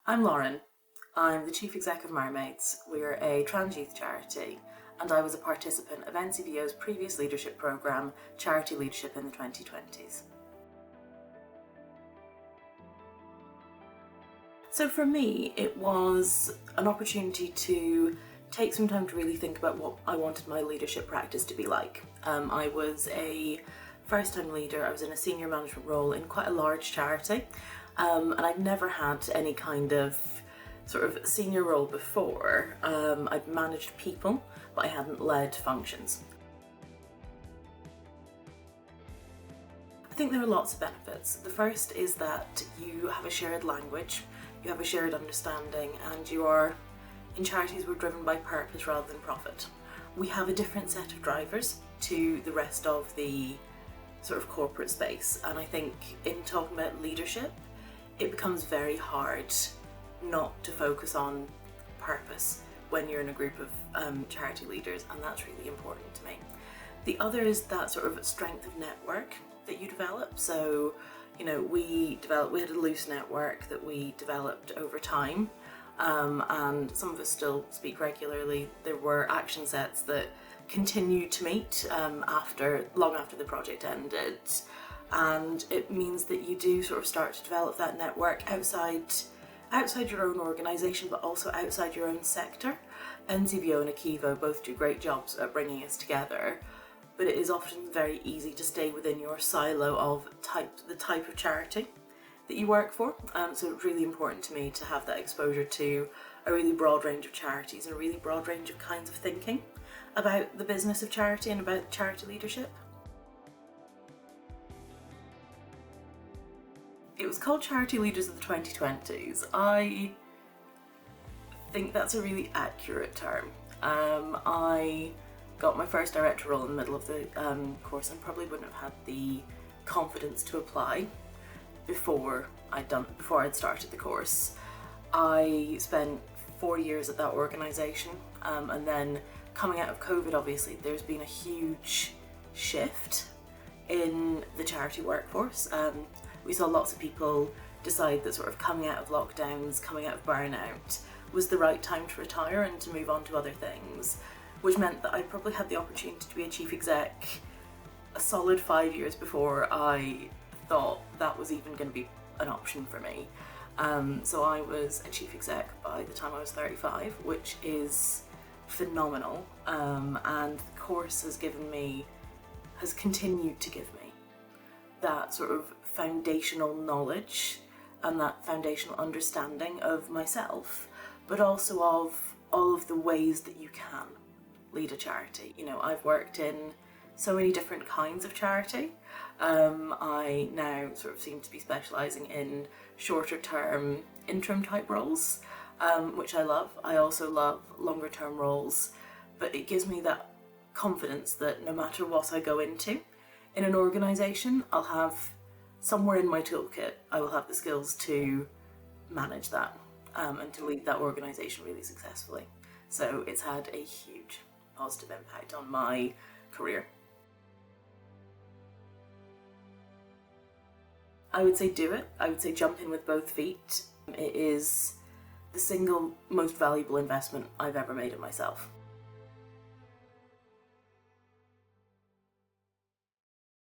I'm Lauren. I'm the Chief Exec of Mermaids. We're a trans youth charity, and I was a participant of NCVO's previous leadership programme, Charity Leadership in the 2020s. So for me, it was an opportunity to take some time to really think about what I wanted my leadership practice to be like. I was a first-time leader. I was in a senior management role in quite a large charity, and I'd never had any kind of sort of senior role before. I'd managed people, but I hadn't led functions. I think there are lots of benefits. The first is that you have a shared language, you have a shared understanding, and in charities we're driven by purpose rather than profit. We have a different set of drivers to the rest of the sort of corporate space, and I think in talking about leadership, it becomes very hard not to focus on purpose when you're in a group of charity leaders, and that's really important to me. The other is that sort of strength of network that you develop. So, we had a loose network that we developed over time, and some of us still speak regularly. There were action sets that continued to meet long after the project ended, and it means that you do sort of start to develop that network outside your own organisation, but also outside your own sector. NCVO and NCVO both do great jobs at bringing us together, but it is often very easy to stay within your silo of the type of charity that you work for. So it's really important to me to have that exposure to a really broad range of charities and a really broad range of kinds of thinking about the business of charity and about charity leadership. It was called Charity Leaders of the 2020s. I think that's a really accurate term. I got my first director role in the middle of the course and probably wouldn't have had the confidence to apply before I'd started the course. I spent 4 years at that organisation, and then coming out of COVID, obviously there's been a huge shift in the charity workforce. We saw lots of people decide that sort of coming out of lockdowns, coming out of burnout was the right time to retire and to move on to other things, which meant that I probably had the opportunity to be a chief exec a solid 5 years before I thought that was even going to be an option for me. So I was a chief exec by the time I was 35, which is phenomenal, and the course has continued to give me that sort of foundational knowledge and that foundational understanding of myself, but also of all of the ways that you can lead a charity. I've worked in so many different kinds of charity. I now sort of seem to be specialising in shorter term interim type roles, which I love. I also love longer term roles, but it gives me that confidence that no matter what I go into in an organisation, I'll have somewhere in my toolkit, I will have the skills to manage that and to lead that organisation really successfully. So it's had a huge positive impact on my career. I would say do it. I would say jump in with both feet. It is the single most valuable investment I've ever made in myself.